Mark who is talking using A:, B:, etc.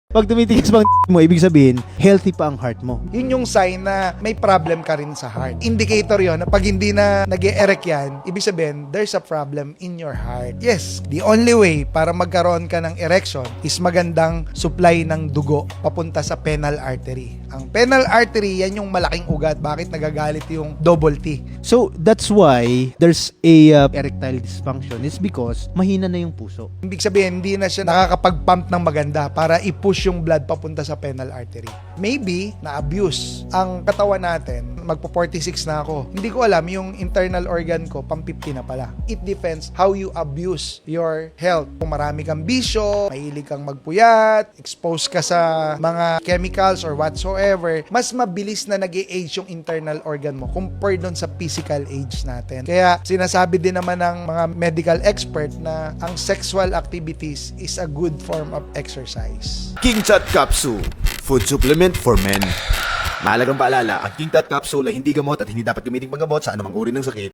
A: Pag tumitigas bang mo, ibig sabihin, healthy pa ang heart mo.
B: Yun yung sign na may problem ka rin sa heart. Indicator yon na pag hindi na nag-e-erect yan, ibig sabihin, there's a problem in your heart. Yes, the only way para magkaroon ka ng erection is magandang supply ng dugo papunta sa penile artery. Ang penile artery, yan yung malaking ugat. Bakit nagagalit yung double T?
A: So, that's why there's a erectile dysfunction. It's because mahina na yung puso.
B: Ibig sabihin, hindi na siya nakakapag-pump ng maganda para i-push yung blood papunta sa penile artery. Maybe, na-abuse ang katawan natin. Magpo-46 na ako. Hindi ko alam, yung internal organ ko, pang-50 na pala. It depends how you abuse your health. Kung marami kang bisyo, mahilig kang magpuyat, expose ka sa mga chemicals or whatsoever, mas mabilis na nag-age yung internal organ mo compared doon sa physical age natin. Kaya, sinasabi din naman ng mga medical expert na ang sexual activities is a good form of exercise.
C: King Tut Capsule, food supplement for men. Mahalagang paalala, ang King Tut Capsule ay hindi gamot at hindi dapat gamitin panggamot sa anumang uri ng sakit.